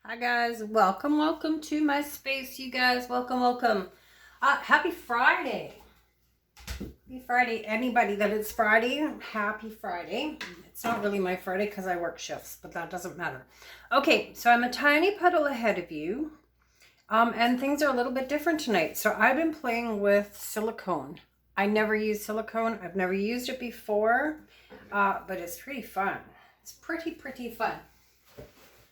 Hi guys, welcome to my space, you guys. Welcome. Happy Friday. Happy Friday. Anybody that it's Friday, happy Friday. It's not really my Friday because I work shifts, but that doesn't matter. Okay, so I'm a tiny puddle ahead of you. And things are a little bit different tonight. So I've been playing with silicone. I never used silicone. I've never used it before, but it's pretty fun. It's pretty fun.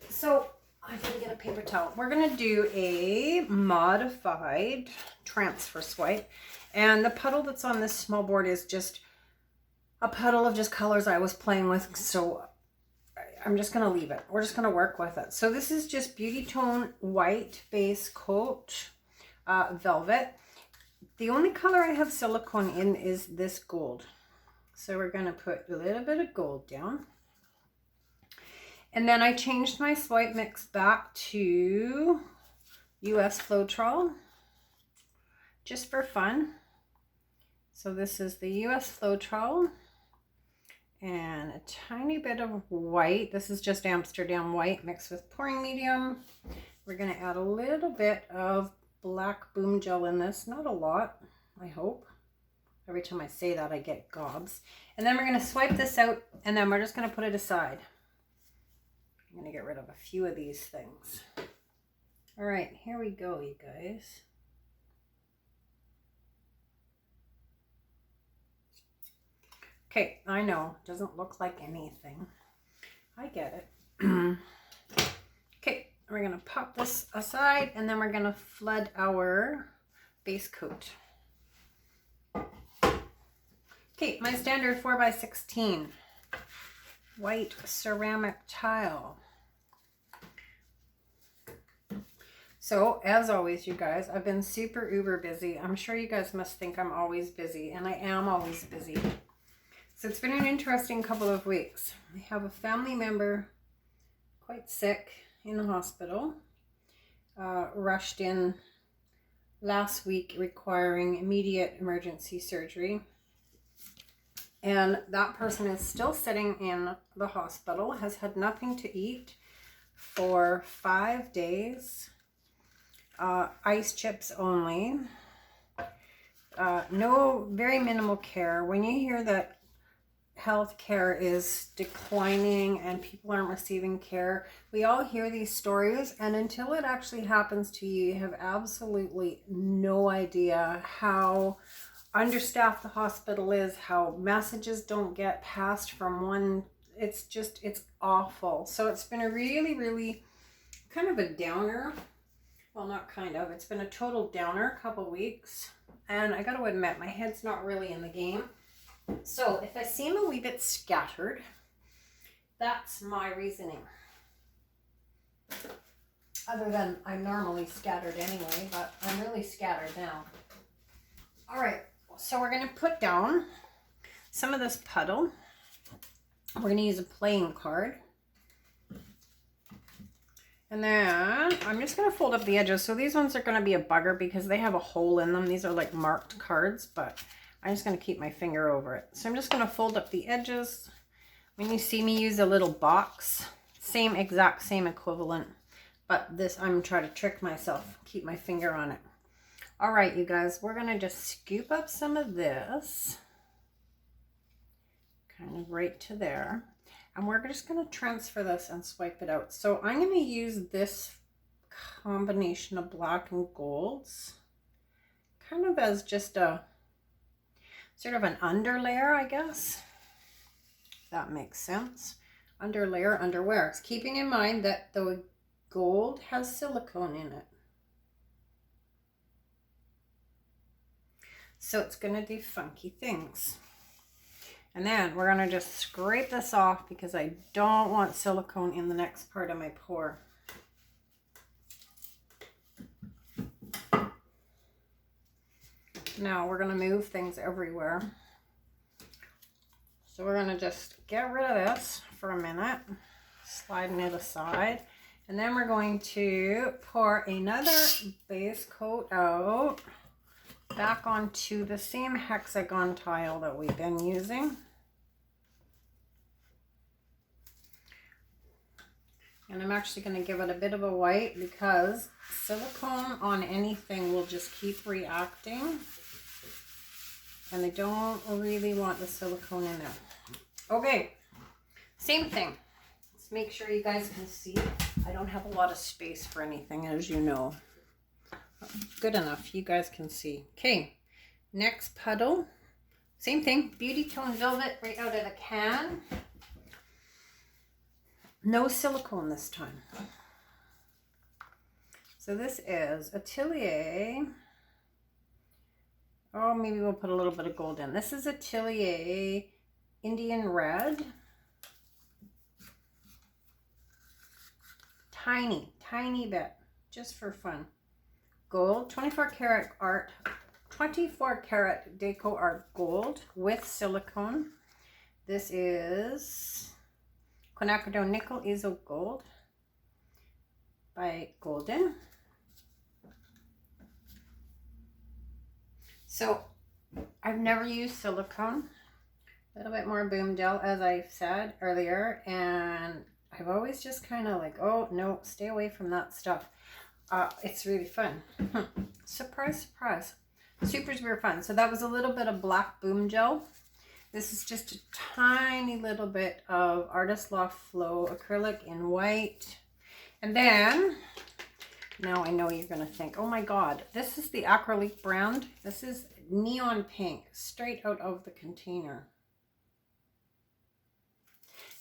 So I didn't get a paper towel. We're going to do a modified transfer swipe. And the puddle that's on this small board is just a puddle of just colors I was playing with. So I'm just going to leave it. We're just going to work with it. So this is just Beautitone white base coat velvet. The only color I have silicone in is this gold. So we're going to put a little bit of gold down. And then I changed my swipe mix back to US Floetrol, just for fun. So this is the US Floetrol and a tiny bit of white. This is just Amsterdam white mixed with pouring medium. We're going to add a little bit of black boom gel in this, not a lot, I hope. Every time I say that I get gobs. And then we're going to swipe this out and then we're just going to put it aside. I'm going to get rid of a few of these things. All right, here we go, you guys. Okay, I know, doesn't look like anything. I get it. Okay, we're going to pop this aside and then we're going to flood our base coat. Okay, my standard 4x16 white ceramic tile. So as always, you guys, I've been super uber busy. I'm sure you guys must think I'm always busy, and I am always busy. So it's been an interesting couple of weeks. I have a family member quite sick in the hospital, rushed in last week requiring immediate emergency surgery. And that person is still sitting in the hospital, has had nothing to eat for 5 days. Ice chips only. No, very minimal care. When you hear that health care is declining and people aren't receiving care, we all hear these stories, and until it actually happens to you, you have absolutely no idea how understaffed the hospital is, how messages don't get passed from one. It's awful. So it's been a really kind of a downer. Well, not kind of, it's been a total downer couple weeks, and I got to admit my head's not really in the game. So if I seem a wee bit scattered, that's my reasoning. Other than I'm normally scattered anyway, but I'm really scattered now. All right. So we're going to put down some of this puddle. We're going to use a playing card. And then I'm just going to fold up the edges. So these ones are going to be a bugger because they have a hole in them. These are like marked cards, but I'm just going to keep my finger over it. So I'm just going to fold up the edges. When you see me use a little box, same equivalent. But this, I'm trying to trick myself, keep my finger on it. All right, you guys, we're going to just scoop up some of this, kind of right to there. And we're just going to transfer this and swipe it out. So I'm going to use this combination of black and golds kind of as just a sort of an underlayer, I guess. If that makes sense. Underlayer, underwear. It's keeping in mind that the gold has silicone in it. So it's going to do funky things. And then we're going to just scrape this off because I don't want silicone in the next part of my pour. Now we're going to move things everywhere. So we're going to just get rid of this for a minute, sliding it aside. And then we're going to pour another base coat out back onto the same hexagon tile that we've been using. And I'm actually going to give it a bit of a white because silicone on anything will just keep reacting. And I don't really want the silicone in there. Okay, same thing. Let's make sure you guys can see. I don't have a lot of space for anything, as you know. Good enough, you guys can see. Okay, next puddle. Same thing, Beautitone Velvet right out of the can. No silicone this time. So this is Atelier. Oh, maybe we'll put a little bit of gold in. This is Atelier Indian Red. Tiny, tiny bit, just for fun. Gold, 24 karat art, 24 karat deco art gold with silicone. This is quinacridone nickel azo gold by Golden. So I've never used silicone. A little bit more boom gel, as I said earlier, and I've always just kind of like, oh no, stay away from that stuff. It's really fun. Surprise, surprise. Super, super fun. So that was a little bit of black boom gel. This is just a tiny little bit of Artist Loft Flow acrylic in white. And then, now I know you're going to think, oh my God, this is the Acrylic brand. This is neon pink, straight out of the container.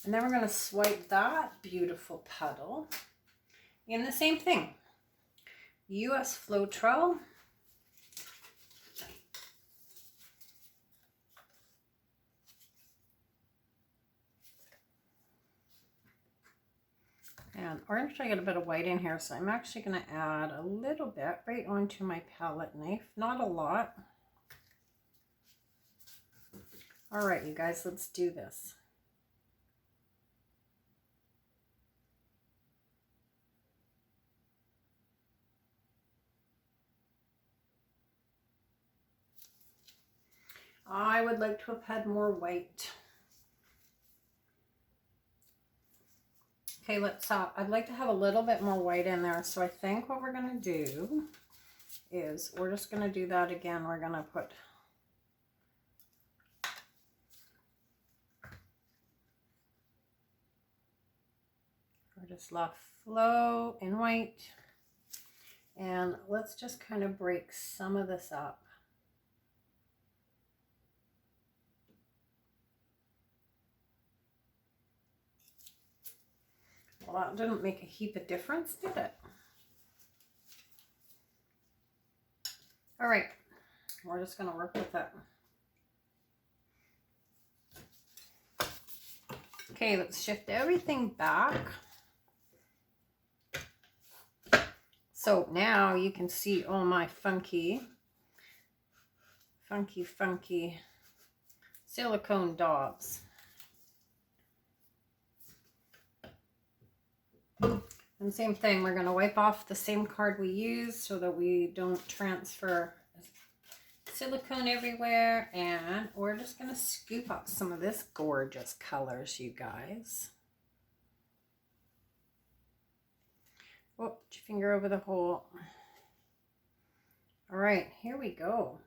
And then we're going to swipe that beautiful puddle in the same thing. US Floetrol. And orange, I got a bit of white in here, so I'm actually going to add a little bit right onto my palette knife. Not a lot. All right, you guys, let's do this. I would like to have had more white. Okay, let's, I'd like to have a little bit more white in there. So I think what we're going to do is we're just going to do that again. We're going to put Artist Loft Flow in white. And let's just kind of break some of this up. Well, that didn't make a heap of difference, did it? All right, we're just going to work with it. Okay, let's shift everything back. So now you can see all my funky silicone dots. And same thing, we're going to wipe off the same card we used so that we don't transfer silicone everywhere. And we're just going to scoop up some of this gorgeous colors, you guys. Oh, put your finger over the hole. All right, here we go.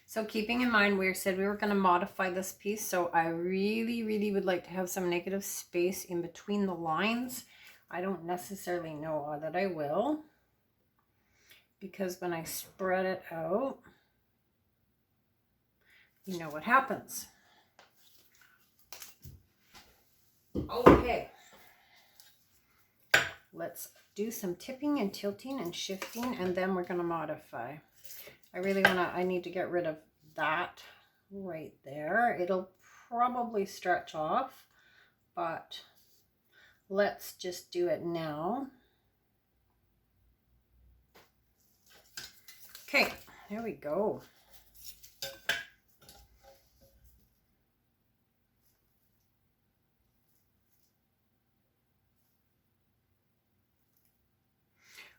So keeping in mind, we said we were going to modify this piece. So I really, really would like to have some negative space in between the lines. I don't necessarily know that I will, because when I spread it out, you know what happens. Okay. Let's do some tipping and tilting and shifting, and then we're going to modify. I need to get rid of that right there. It'll probably stretch off, but let's just do it now. Okay, there we go.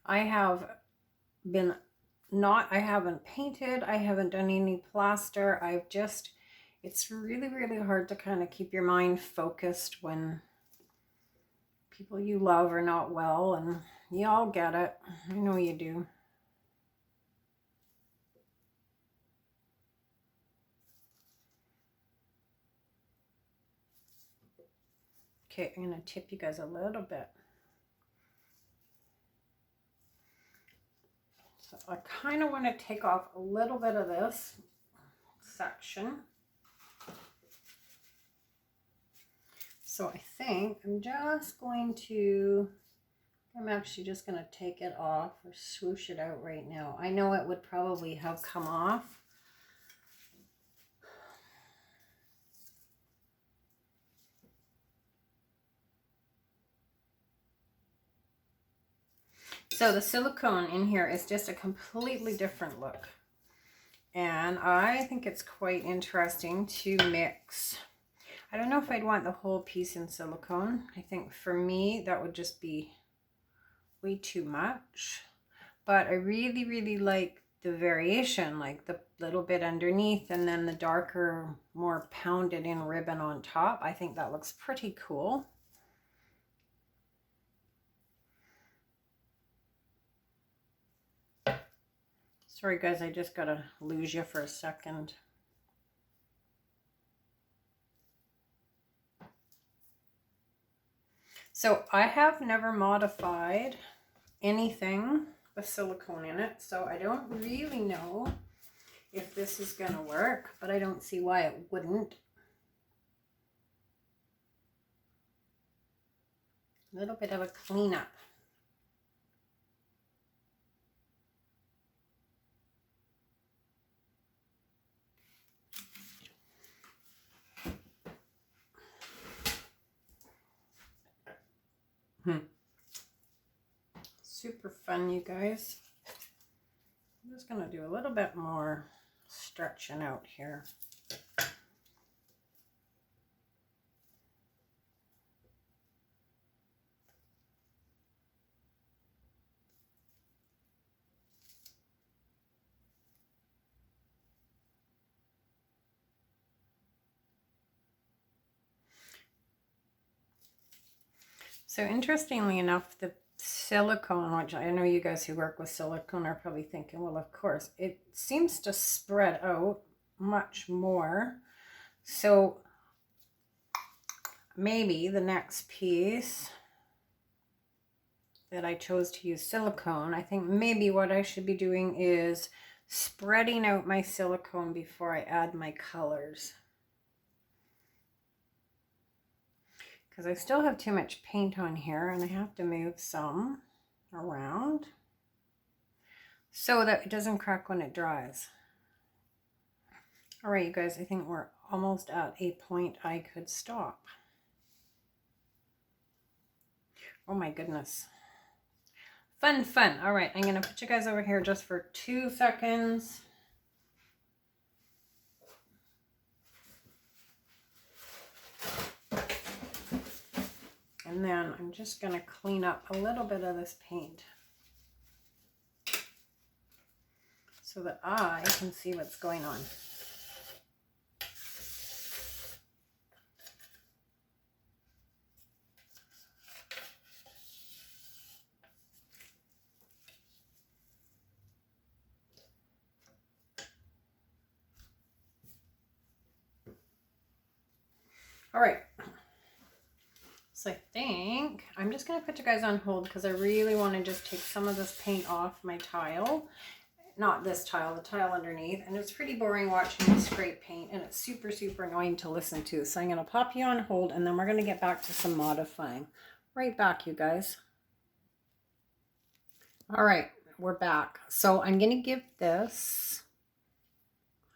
I haven't painted, I haven't done any plaster. I've just, It's really, really hard to kind of keep your mind focused when people you love are not well, and you all get it. I know you do. Okay, I'm going to tip you guys a little bit. So I kind of want to take off a little bit of this section. So I think I'm actually just going to take it off or swoosh it out right now. I know it would probably have come off. So the silicone in here is just a completely different look. And I think it's quite interesting to mix. I don't know if I'd want the whole piece in silicone. I think for me, that would just be way too much. But I really, really like the variation, like the little bit underneath and then the darker, more pounded in ribbon on top. I think that looks pretty cool. Sorry guys, I just gotta lose you for a second. So I have never modified anything with silicone in it, so I don't really know if this is gonna work, but I don't see why it wouldn't. A little bit of a cleanup. Super fun, you guys. I'm just gonna do a little bit more stretching out here. So interestingly enough, the silicone, which I know you guys who work with silicone are probably thinking, well, of course, it seems to spread out much more. So maybe the next piece that I chose to use silicone, I think maybe what I should be doing is spreading out my silicone before I add my colors. Because I still have too much paint on here and I have to move some around so that it doesn't crack when it dries. All right, you guys, I think we're almost at a point I could stop. Oh my goodness. Fun, fun. All right, I'm going to put you guys over here just for 2 seconds. And then I'm just going to clean up a little bit of this paint so that I can see what's going on. All right. So I think I'm just going to put you guys on hold because I really want to just take some of this paint off my tile. Not this tile, the tile underneath. And it's pretty boring watching me scrape paint and it's super, super annoying to listen to. So I'm going to pop you on hold and then we're going to get back to some modifying. Right back, you guys. All right, we're back. So I'm going to give this...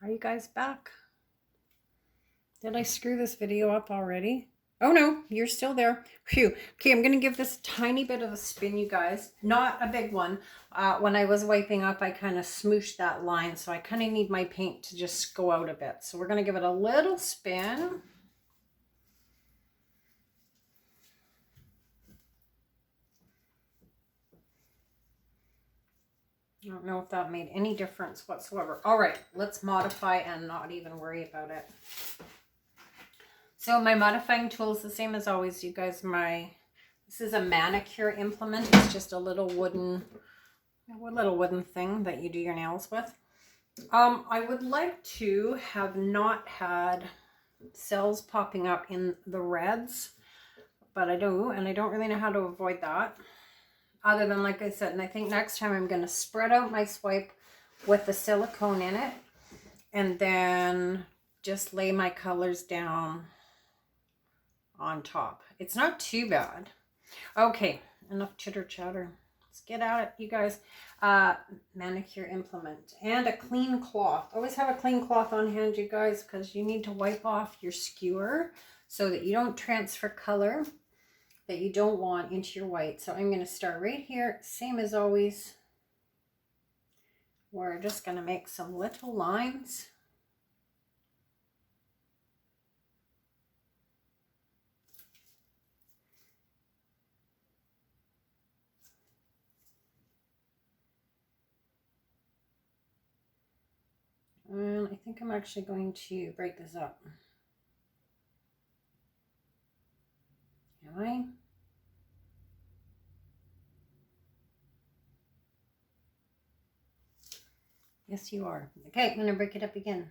Are you guys back? Did I screw this video up already? Oh no, you're still there. Phew. Okay, I'm going to give this a tiny bit of a spin, you guys. Not a big one. When I was wiping up, I kind of smooshed that line, so I kind of need my paint to just go out a bit. So we're going to give it a little spin. I don't know if that made any difference whatsoever. All right, let's modify and not even worry about it. So my modifying tool is the same as always, you guys. This is a manicure implement. It's just a little wooden thing that you do your nails with. I would like to have not had cells popping up in the reds, but I do, and I don't really know how to avoid that. Other than, like I said, and I think next time I'm going to spread out my swipe with the silicone in it, and then just lay my colors down on top. It's not too bad. Okay, enough chitter chatter. Let's get at it, you guys. Manicure implement and a clean cloth. Always have a clean cloth on hand, you guys, because you need to wipe off your skewer so that you don't transfer color that you don't want into your white. So I'm going to start right here, same as always. We're just going to make some little lines. And I think I'm actually going to break this up. Am I? Yes, you are. Okay, I'm going to break it up again.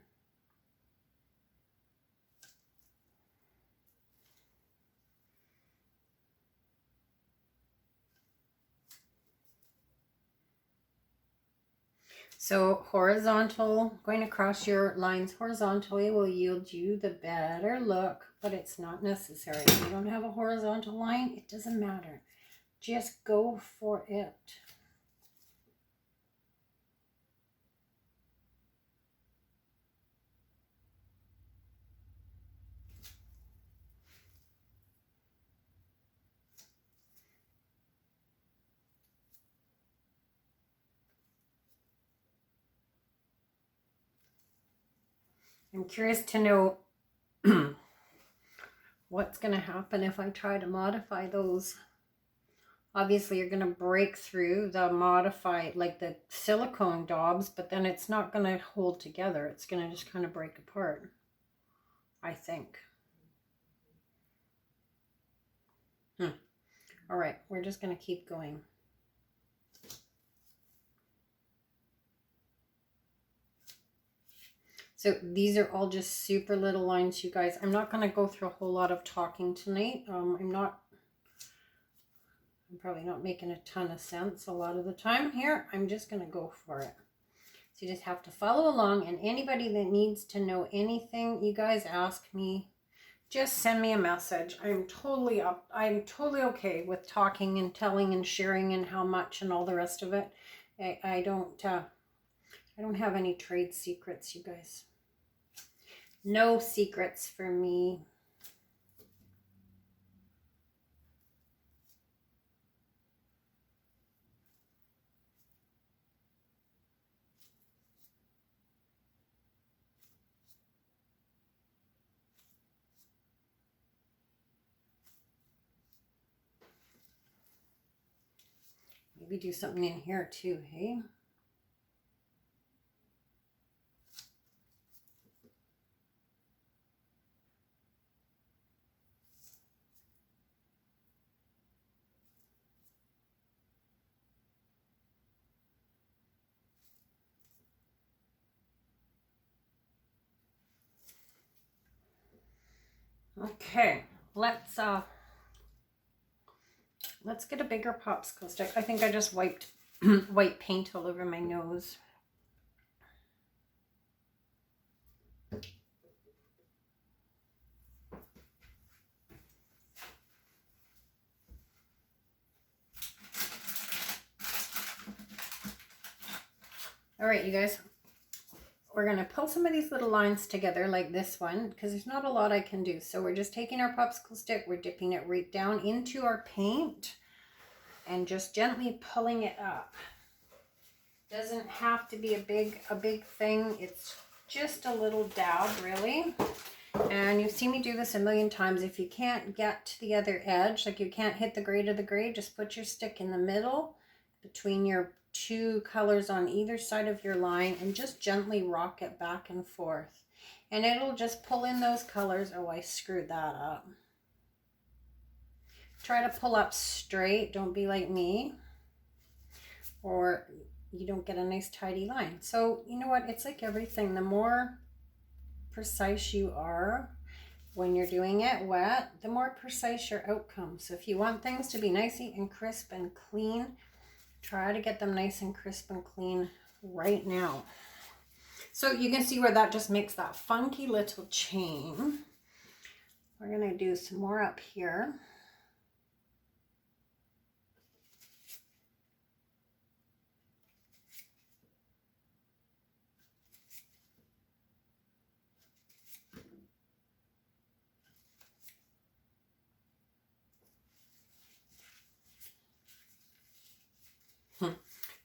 So horizontal, going across your lines horizontally will yield you the better look, but it's not necessary. If you don't have a horizontal line, it doesn't matter. Just go for it. I'm curious to know what's going to happen if I try to modify those. Obviously, you're going to break through the modified, like the silicone daubs, but then it's not going to hold together. It's going to just kind of break apart, I think. All right, we're just going to keep going. So these are all just super little lines, you guys. I'm not going to go through a whole lot of talking tonight. I'm probably not making a ton of sense a lot of the time here. I'm just going to go for it. So you just have to follow along, and anybody that needs to know anything, you guys ask me. Just send me a message. I'm totally okay with talking and telling and sharing and how much and all the rest of it. I don't have any trade secrets, you guys. No secrets for me. Maybe do something in here too, hey? Okay, let's get a bigger popsicle stick. I think I just wiped white paint all over my nose. All right, you guys, we're going to pull some of these little lines together like this one, because there's not a lot I can do. So we're just taking our popsicle stick, we're dipping it right down into our paint and just gently pulling it up. Doesn't have to be a big thing. It's just a little dab, really. And you've seen me do this a million times. If you can't get to the other edge, like you can't hit the gray to the gray, just put your stick in the middle between your two colors on either side of your line and just gently rock it back and forth. And it'll just pull in those colors. Oh, I screwed that up. Try to pull up straight. Don't be like me, or you don't get a nice tidy line. So you know what? It's like everything. The more precise you are when you're doing it wet, the more precise your outcome. So if you want things to be nice and crisp and clean, try to get them nice and crisp and clean right now. So you can see where that just makes that funky little chain. We're going to do some more up here.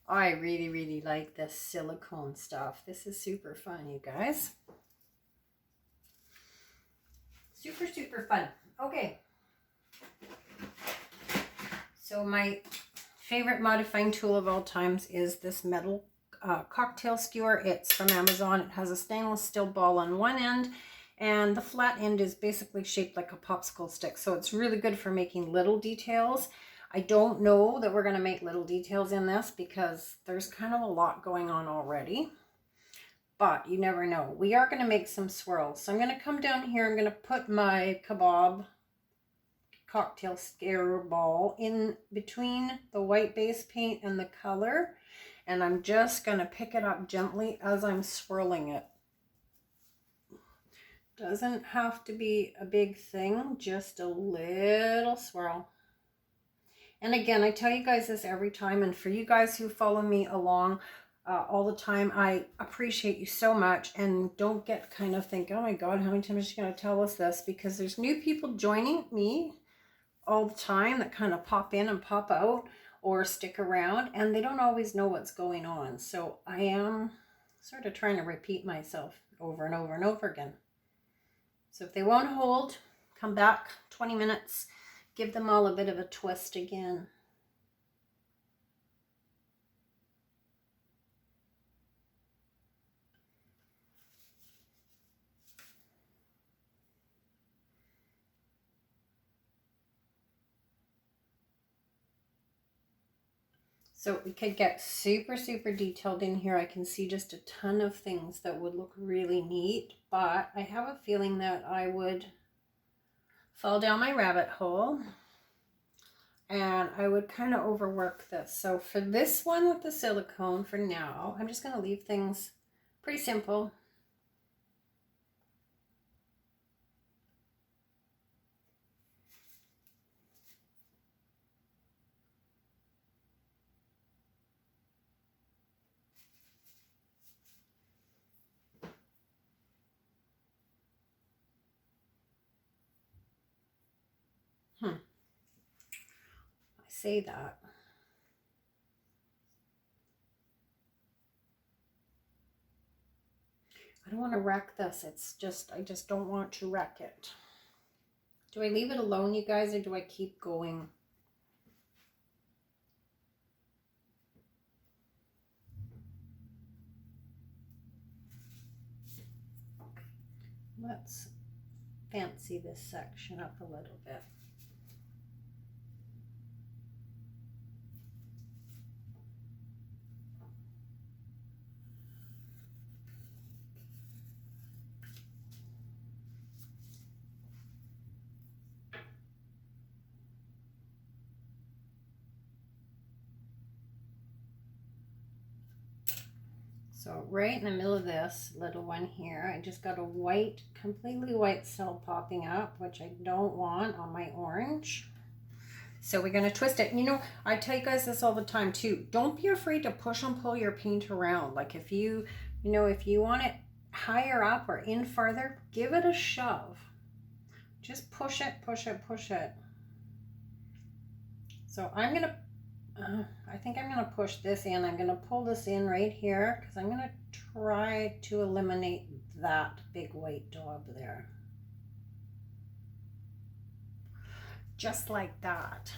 I really like this silicone stuff. This is super fun, you guys. Super fun. Okay. So my favorite modifying tool of all times is this metal cocktail skewer. It's from Amazon. It has a stainless steel ball on one end, and the flat end is basically shaped like a popsicle stick. So it's really good for making little details. I don't know that we're going to make little details in this because there's kind of a lot going on already, but you never know. We are going to make some swirls. So I'm going to come down here. I'm going to put my kebab cocktail skewer ball in between the white base paint and the color, and I'm just going to pick it up gently as I'm swirling it. Doesn't have to be a big thing, just a little swirl. And again, I tell you guys this every time, and for you guys who follow me along all the time, I appreciate you so much. And don't get kind of think, oh my God, how many times is she going to tell us this? Because there's new people joining me all the time that kind of pop in and pop out or stick around, and they don't always know what's going on. So I am sort of trying to repeat myself over and over and over again. So if they won't hold, come back 20 minutes. Give them all a bit of a twist again. So we could get super detailed in here. I can see just a ton of things that would look really neat, but I have a feeling that I would fall down my rabbit hole and I would kind of overwork this. So for this one with the silicone, for now, I'm just going to leave things pretty simple. I say that. I don't want to wreck this. It's just, I just don't want to wreck it. Do I leave it alone, you guys, or do I keep going? Let's fancy this section up a little bit. So right in the middle of this little one here, I just got a white, completely white cell popping up, which I don't want on my orange. So we're going to twist it. You know, I tell you guys this all the time too. Don't be afraid to push and pull your paint around. Like if you want it higher up or in farther, give it a shove. Just push it. So I'm going to I think I'm going to push this in. I'm going to pull this in right here because I'm going to try to eliminate that big white daub there. Just like that.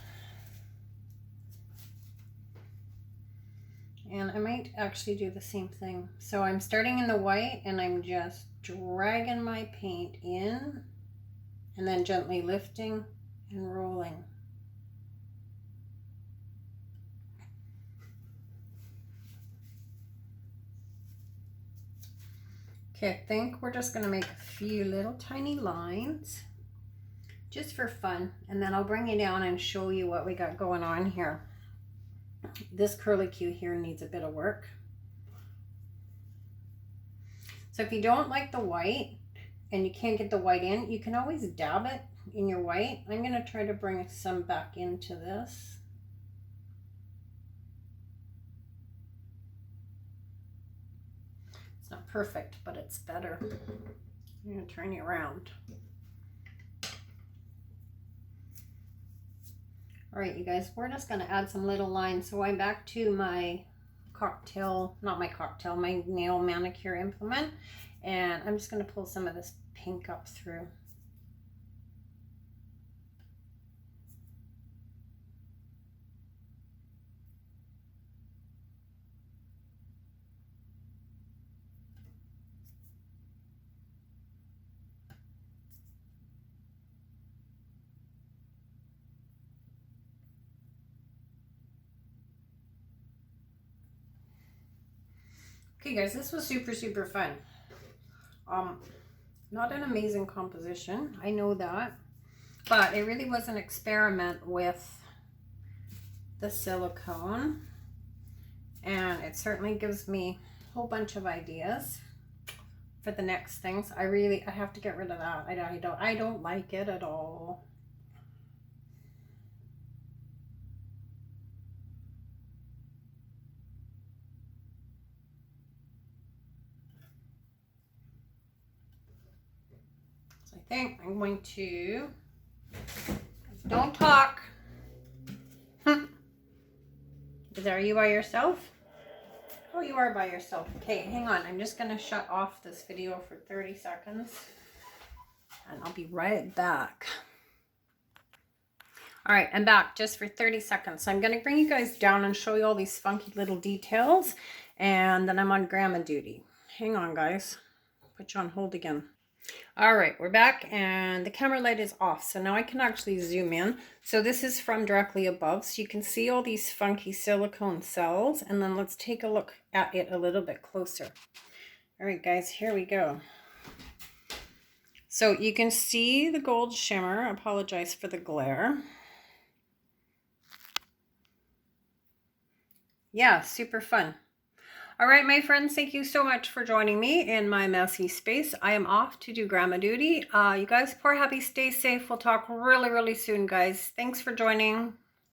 And I might actually do the same thing. So I'm starting in the white and I'm just dragging my paint in and then gently lifting and rolling. Okay, I think we're just going to make a few little tiny lines just for fun, and then I'll bring you down and show you what we got going on here. This curlicue here needs a bit of work. So if you don't like the white and you can't get the white in, you can always dab it in your white. I'm going to try to bring some back into this. It's not perfect, but it's better. I'm going to turn you around. All right, you guys, we're just going to add some little lines. So I'm back to my my nail manicure implement. And I'm just going to pull some of this pink up through. Okay guys, this was super fun. Not an amazing composition, I know that, but it really was an experiment with the silicone, and it certainly gives me a whole bunch of ideas for the next things. I have to get rid of that. I don't like it at all. I think I'm going to, don't talk. Are you by yourself? Oh, you are by yourself. Okay, hang on. I'm just going to shut off this video for 30 seconds and I'll be right back. All right, I'm back just for 30 seconds. So I'm going to bring you guys down and show you all these funky little details, and then I'm on grandma duty. Hang on, guys. Put you on hold again. All right, we're back and the camera light is off, so now I can actually zoom in. So this is from directly above, so you can see all these funky silicone cells, and then let's take a look at it a little bit closer. All right guys, here we go. So you can see the gold shimmer. I apologize for the glare. Yeah, super fun. All right, my friends, thank you so much for joining me in my messy space. I am off to do grandma duty. You guys, pour happy, stay safe. We'll talk really soon, guys. Thanks for joining.